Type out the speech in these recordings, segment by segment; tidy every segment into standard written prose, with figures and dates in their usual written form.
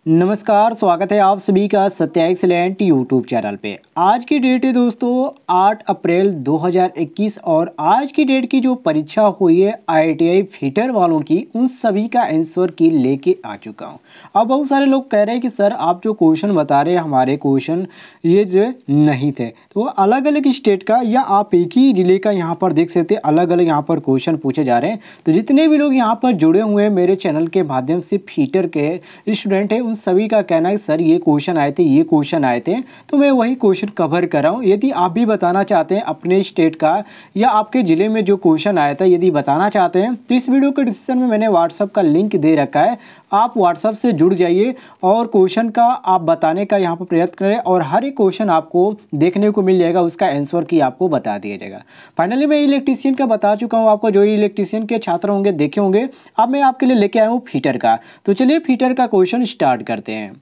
नमस्कार, स्वागत है आप सभी का सत्या एक्सीलेंट यूट्यूब चैनल पे। आज की डेट है दोस्तों 8 अप्रैल 2021 और आज की डेट की जो परीक्षा हुई है आईटीआई फिटर वालों की, उन सभी का आंसर की लेके आ चुका हूँ। अब बहुत सारे लोग कह रहे हैं कि सर आप जो क्वेश्चन बता रहे हैं हमारे क्वेश्चन ये जो नहीं थे, तो अलग अलग स्टेट का या आप एक ही ज़िले का यहाँ पर देख सकते हैं अलग अलग यहाँ पर क्वेश्चन पूछे जा रहे हैं। तो जितने भी लोग यहाँ पर जुड़े हुए हैं मेरे चैनल के माध्यम से फिटर के स्टूडेंट हैं, सभी का कहना है सर ये क्वेश्चन आए थे, ये क्वेश्चन आए थे, तो मैं वही क्वेश्चन कवर कर रहा हूँ। यदि आप भी बताना चाहते हैं अपने स्टेट का या आपके ज़िले में जो क्वेश्चन आया था यदि बताना चाहते हैं तो इस वीडियो के डिस्क्रिप्शन में मैंने व्हाट्सअप का लिंक दे रखा है, आप व्हाट्सअप से जुड़ जाइए और क्वेश्चन का आप बताने का यहाँ पर प्रयत्न करें और हर एक क्वेश्चन आपको देखने को मिल जाएगा, उसका आंसर की आपको बता दिया जाएगा। फाइनली मैं इलेक्ट्रीशियन का बता चुका हूँ आपको, जो इलेक्ट्रीशियन के छात्र होंगे देखे होंगे। अब मैं आपके लिए लेके आया हूँ फिटर का, तो चलिए फिटर का क्वेश्चन स्टार्ट करते हैं।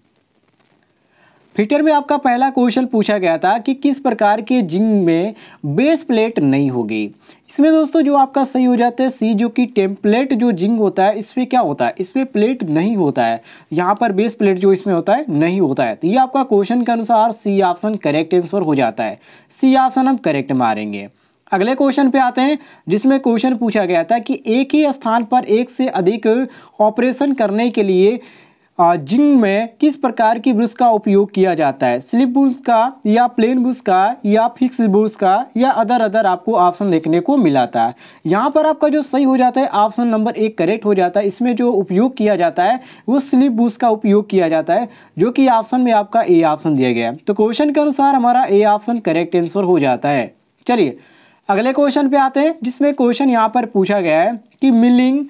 फिटर में आपका पहला क्वेश्चन पूछा गया था कि किस प्रकार के जिंक में बेस प्लेट नहीं होगी। इसमें दोस्तों जो आपका सही हो जाता है सी, जो कि टेम्पलेट जो जिंक होता है इसमें क्या होता है, इसमें प्लेट नहीं होता है, यहाँ पर बेस प्लेट जो इसमें होता है नहीं होता है। तो ये आपका क्वेश्चन के अनुसार सी ऑप्शन करेक्ट आंसर हो जाता है, सी ऑप्शन हम करेक्ट मारेंगे। अगले क्वेश्चन पे आते हैं जिसमें क्वेश्चन पूछा गया था कि एक ही स्थान पर एक से अधिक ऑपरेशन करने के लिए जिंक में किस प्रकार की ब्रश का उपयोग किया जाता है, स्लिप ब्रश का या प्लेन ब्रश का या फिक्स ब्रश का या अदर आपको ऑप्शन देखने को मिलाता है। यहाँ पर आपका जो सही हो जाता है ऑप्शन नंबर 1 करेक्ट हो जाता है। इसमें जो उपयोग किया जाता है वो स्लिप ब्रश का उपयोग किया जाता है, जो कि ऑप्शन में आपका ए ऑप्शन दिया गया है। तो क्वेश्चन के अनुसार हमारा ए ऑप्शन करेक्ट आंसर हो जाता है। चलिए अगले क्वेश्चन पे आते हैं जिसमें क्वेश्चन यहाँ पर पूछा गया है कि मिलिंग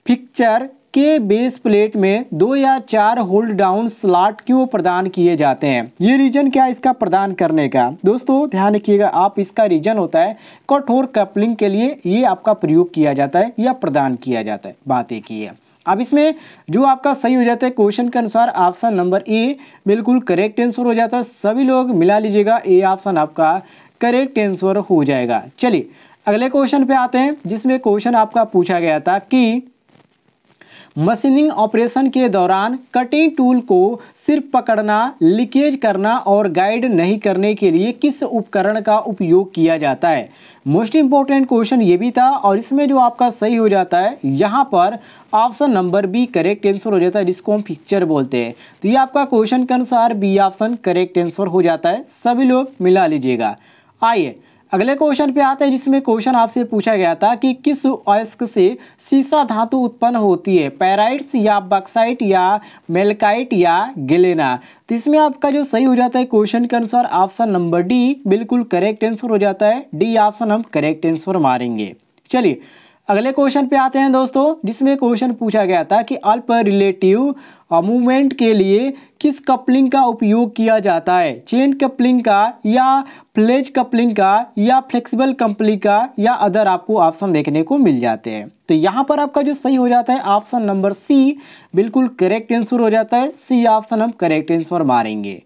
फिक्सचर के बेस प्लेट में 2 या 4 होल्ड डाउन स्लॉट क्यों प्रदान किए जाते हैं। ये रीजन क्या है इसका प्रदान करने का, दोस्तों ध्यान रखिएगा आप, इसका रीजन होता है कठोर कपलिंग के लिए ये आपका प्रयोग किया जाता है या प्रदान किया जाता है, बात एक ही है। अब इसमें जो आपका सही हो जाता है क्वेश्चन के अनुसार ऑप्शन नंबर ए बिल्कुल करेक्ट आंसर हो जाता है। सभी लोग मिला लीजिएगा, ए ऑप्शन आपका करेक्ट आंसर हो जाएगा। चलिए अगले क्वेश्चन पे आते हैं जिसमें क्वेश्चन आपका पूछा गया था कि मशीनिंग ऑपरेशन के दौरान कटिंग टूल को सिर्फ पकड़ना, लीकेज करना और गाइड नहीं करने के लिए किस उपकरण का उपयोग किया जाता है। मोस्ट इंपॉर्टेंट क्वेश्चन ये भी था और इसमें जो आपका सही हो जाता है यहाँ पर option number B correct answer हो जाता है, जिसको हम फिक्सचर बोलते हैं। तो ये आपका क्वेश्चन के अनुसार बी ऑप्शन करेक्ट आंसर हो जाता है, सभी लोग मिला लीजिएगा। आइए अगले क्वेश्चन पे आते हैं जिसमें क्वेश्चन आपसे पूछा गया था कि किस अयस्क से सीसा धातु उत्पन्न होती है, पैराइट्स या बक्साइट या मेलकाइट या गिलेना। तो इसमें आपका जो सही हो जाता है क्वेश्चन के अनुसार ऑप्शन नंबर डी बिल्कुल करेक्ट आंसर हो जाता है, डी ऑप्शन हम करेक्ट आंसर मारेंगे। चलिए अगले क्वेश्चन पे आते हैं दोस्तों जिसमें क्वेश्चन पूछा गया था कि अल्प रिलेटिव मूवमेंट के लिए किस कपलिंग का उपयोग किया जाता है, चेन कपलिंग का या फ्लेज कपलिंग का या फ्लेक्सिबल कपलिंग का या अदर आपको ऑप्शन देखने को मिल जाते हैं। तो यहाँ पर आपका जो सही हो जाता है ऑप्शन नंबर सी बिल्कुल करेक्ट आंसर हो जाता है, सी ऑप्शन हम करेक्ट आंसर मारेंगे।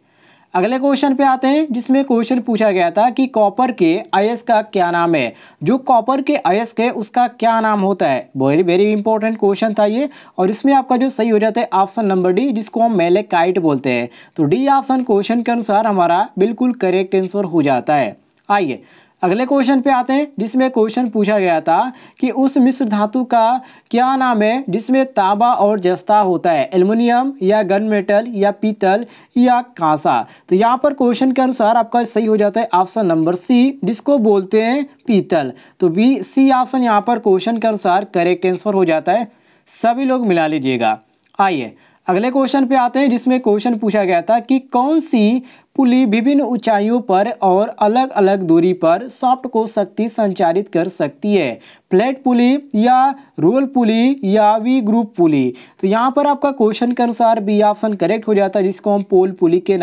अगले क्वेश्चन पे आते हैं जिसमें क्वेश्चन पूछा गया था कि कॉपर के अयस्क का क्या नाम है, जो कॉपर के अयस्क है उसका क्या नाम होता है। वेरी वेरी इंपॉर्टेंट क्वेश्चन था ये और इसमें आपका जो सही हो जाता है ऑप्शन नंबर डी, जिसको हम मेलेकाइट बोलते हैं। तो डी ऑप्शन क्वेश्चन के अनुसार हमारा बिल्कुल करेक्ट आंसर हो जाता है। आइए अगले क्वेश्चन पे आते हैं जिसमें क्वेश्चन पूछा गया था कि उस मिश्र धातु का क्या नाम है जिसमें तांबा और जस्ता होता है, एल्युमिनियम या गन मेटल या पीतल या कांसा। तो यहाँ पर क्वेश्चन के अनुसार आपका सही हो जाता है ऑप्शन नंबर सी, जिसको बोलते हैं पीतल। तो बी सी ऑप्शन यहाँ पर क्वेश्चन के अनुसार करेक्ट आंसर हो जाता है, सभी लोग मिला लीजिएगा। आइए अगले क्वेश्चन पे आते हैं जिसमें क्वेश्चन पूछा गया था कि कौन सी पुली विभिन्न ऊंचाइयों पर और अलग अलग दूरी पर शाफ्ट को शक्ति संचारित कर सकती है, फ्लैट पुली या रोल पुली या वी ग्रुप पुली। तो यहाँ पर आपका क्वेश्चन के अनुसार बी ऑप्शन करेक्ट हो जाता है, जिसको हम पोल पुली के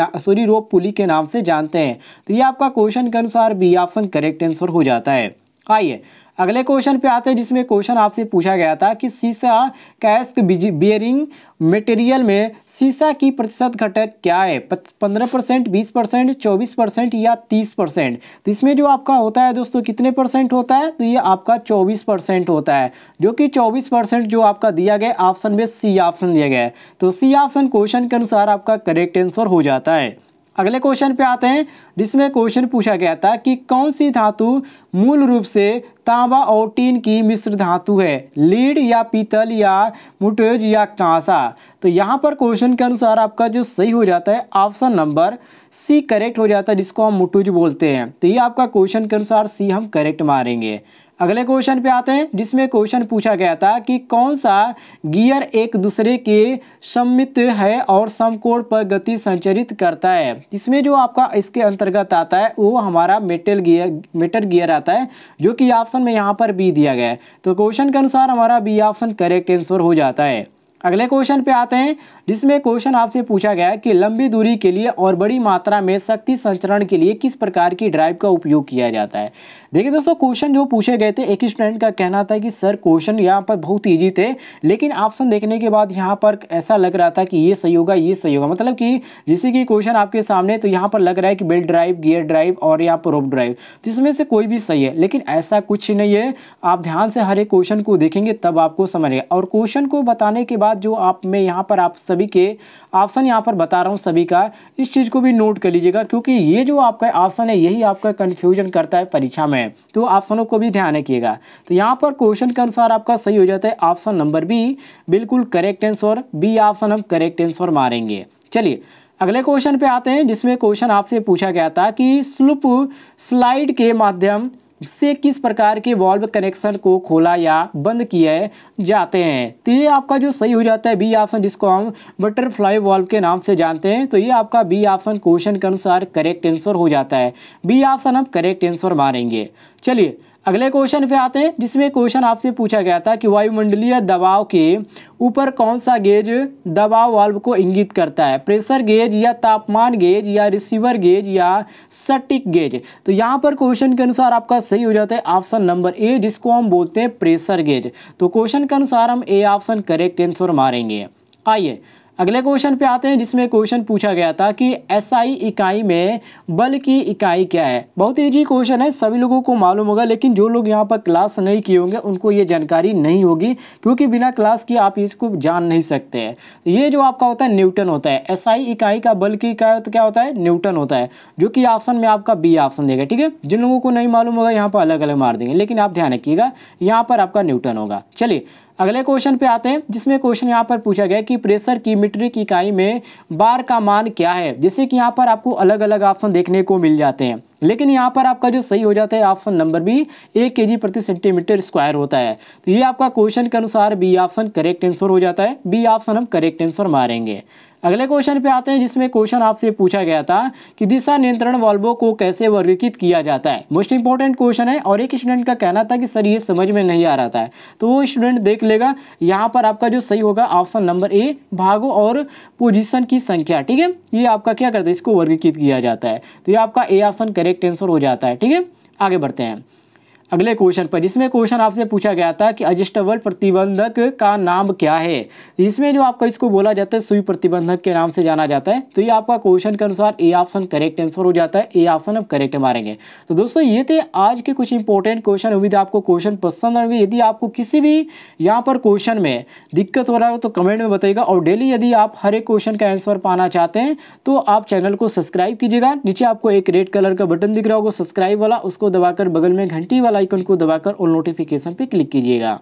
रोप पुली के नाम से जानते हैं। तो ये आपका क्वेश्चन के अनुसार बी ऑप्शन करेक्ट आंसर हो जाता है। आइए अगले क्वेश्चन पे आते हैं जिसमें क्वेश्चन आपसे पूछा गया था कि सीसा कैस्क बियरिंग मटेरियल में सीसा की प्रतिशत घटक क्या है, 15%, 20%, 24% या 30%। तो इसमें जो आपका होता है दोस्तों कितने परसेंट होता है, तो ये आपका 24% होता है, जो कि 24% जो आपका दिया गया ऑप्शन में सी ऑप्शन दिया गया है। तो सी ऑप्शन क्वेश्चन के अनुसार आपका करेक्ट आंसर हो जाता है। अगले क्वेश्चन पे आते हैं जिसमें क्वेश्चन पूछा गया था कि कौन सी धातु मूल रूप से तांबा और टीन की मिश्र धातु है, लीड या पीतल या मुटेज या कांसा। तो यहाँ पर क्वेश्चन के अनुसार आपका जो सही हो जाता है ऑप्शन नंबर सी करेक्ट हो जाता है, जिसको हम मुटुज बोलते हैं। तो ये आपका क्वेश्चन के अनुसार सी हम करेक्ट मारेंगे। अगले क्वेश्चन पे आते हैं जिसमें क्वेश्चन पूछा गया था कि कौन सा गियर एक दूसरे के सममित है और समकोण पर गति संचारित करता है। इसमें जो आपका इसके अंतर्गत आता है वो हमारा मेटल गियर आता है, जो कि ऑप्शन में यहाँ पर बी दिया गया है। तो क्वेश्चन के अनुसार हमारा बी ऑप्शन करेक्ट आंसर हो जाता है। अगले क्वेश्चन पे आते हैं जिसमें क्वेश्चन आपसे पूछा गया है कि लंबी दूरी के लिए और बड़ी मात्रा में शक्ति संचरण के लिए किस प्रकार की ड्राइव का उपयोग किया जाता है। देखिए दोस्तों, क्वेश्चन जो पूछे गए थे, एक स्टूडेंट का कहना था कि सर क्वेश्चन यहाँ पर बहुत ईजी थे, लेकिन ऑप्शन देखने के बाद यहाँ पर ऐसा लग रहा था कि ये सही होगा, ये सही होगा। मतलब कि जैसे कि क्वेश्चन आपके सामने, तो यहाँ पर लग रहा है कि बेल्ट ड्राइव, गियर ड्राइव और यहाँ पर रोप ड्राइव, तो इसमें से कोई भी सही है, लेकिन ऐसा कुछ नहीं है। आप ध्यान से हर एक क्वेश्चन को देखेंगे तब आपको समझेगा। और क्वेश्चन को बताने के बाद जो मैं यहाँ पर आप सभी के ऑप्शन यहाँ पर बता रहा हूँ सभी का, इस चीज़ को भी नोट कर लीजिएगा, क्योंकि ये जो आपका ऑप्शन है यही आपका कन्फ्यूजन करता है परीक्षा में, तो ऑप्शनों को भी ध्यान रखिएगा। तो यहाँ पर क्वेश्चन के अनुसार आपका सही हो जाता है ऑप्शन नंबर बी, बिल्कुल करेक्ट आंसर, बी ऑप्शन हम करेक्ट आंसर मारेंगे। चलिए अगले क्वेश्चन पे आते हैं जिसमें क्वेश्चन आपसे पूछा गया था कि स्लूप स्लाइड के माध्यम से किस प्रकार के वाल्व कनेक्शन को खोला या बंद किए जाते हैं। तो ये आपका जो सही हो जाता है बी ऑप्शन, जिसको हम बटरफ्लाई वाल्व के नाम से जानते हैं। तो ये आपका बी ऑप्शन क्वेश्चन के अनुसार करेक्ट आंसर हो जाता है, बी ऑप्शन हम करेक्ट आंसर मारेंगे। चलिए अगले क्वेश्चन पे आते हैं जिसमें क्वेश्चन आपसे पूछा गया था कि वायुमंडलीय दबाव के ऊपर कौन सा गेज दबाव वाल्व को इंगित करता है, प्रेशर गेज या तापमान गेज या रिसीवर गेज या सटीक गेज। तो यहाँ पर क्वेश्चन के अनुसार आपका सही हो जाता है ऑप्शन नंबर ए, जिसको हम बोलते हैं प्रेशर गेज। तो क्वेश्चन के अनुसार हम ए ऑप्शन करेक्ट आंसर मारेंगे। आइए अगले क्वेश्चन पे आते हैं जिसमें क्वेश्चन पूछा गया था कि एसआई इकाई में बल की इकाई क्या है। बहुत इजी क्वेश्चन है, सभी लोगों को मालूम होगा, लेकिन जो लोग यहाँ पर क्लास नहीं किए होंगे उनको ये जानकारी नहीं होगी, क्योंकि बिना क्लास किए आप इसको जान नहीं सकते हैं। ये जो आपका होता है न्यूटन होता है, एसआई इकाई का बल की इकाई तो क्या होता है, न्यूटन होता है, जो कि ऑप्शन में आपका बी ऑप्शन देगा। ठीक है, जिन लोगों को नहीं मालूम होगा यहाँ पर अलग अलग मार देंगे, लेकिन आप ध्यान रखिएगा यहाँ पर आपका न्यूटन होगा। चलिए अगले क्वेश्चन पे आते हैं जिसमें क्वेश्चन यहाँ पर पूछा गया कि प्रेशर की मीट्रिक इकाई में बार का मान क्या है। जैसे कि यहाँ पर आपको अलग अलग ऑप्शन देखने को मिल जाते हैं, लेकिन यहाँ पर आपका जो सही हो जाता है ऑप्शन नंबर बी, 1 kg प्रति सेंटीमीटर स्क्वायर होता है। तो ये आपका क्वेश्चन के अनुसार बी ऑप्शन करेक्ट आंसर हो जाता है, बी ऑप्शन हम करेक्ट आंसर मारेंगे। अगले क्वेश्चन पे आते हैं जिसमें क्वेश्चन आपसे पूछा गया था कि दिशा नियंत्रण वाल्वों को कैसे वर्गीकृत किया जाता है। मोस्ट इंपॉर्टेंट क्वेश्चन है, और एक स्टूडेंट का कहना था कि सर ये समझ में नहीं आ रहा था, तो वो स्टूडेंट देख लेगा। यहाँ पर आपका जो सही होगा ऑप्शन नंबर ए, भागों और पोजीशन की संख्या। ठीक है, ये आपका क्या करता है, इसको वर्गीकृत किया जाता है। तो ये आपका ए ऑप्शन करेक्ट आंसर हो जाता है। ठीक है, आगे बढ़ते हैं अगले क्वेश्चन पर जिसमें क्वेश्चन आपसे पूछा गया था कि एडजस्टेबल प्रतिबंधक का नाम क्या है। इसमें जो आपका इसको बोला जाता है सुई प्रतिबंधक के नाम से जाना जाता है। तो ये आपका क्वेश्चन के अनुसार ए ऑप्शन करेक्ट आंसर हो जाता है, ए ऑप्शन हम करेक्ट मारेंगे। तो दोस्तों ये थे आज के कुछ इंपॉर्टेंट क्वेश्चन। उम्मीद है आपको क्वेश्चन पसंद आएंगे। यदि आपको किसी भी यहाँ पर क्वेश्चन में दिक्कत हो रहा हो तो कमेंट में बताइएगा, और डेली यदि आप हर एक क्वेश्चन का आंसर पाना चाहते हैं तो आप चैनल को सब्सक्राइब कीजिएगा। नीचे आपको एक रेड कलर का बटन दिख रहा होगा सब्सक्राइब वाला, उसको दबाकर बगल में घंटी वाला आइकन को दबाकर ऑल नोटिफिकेशन पे क्लिक कीजिएगा।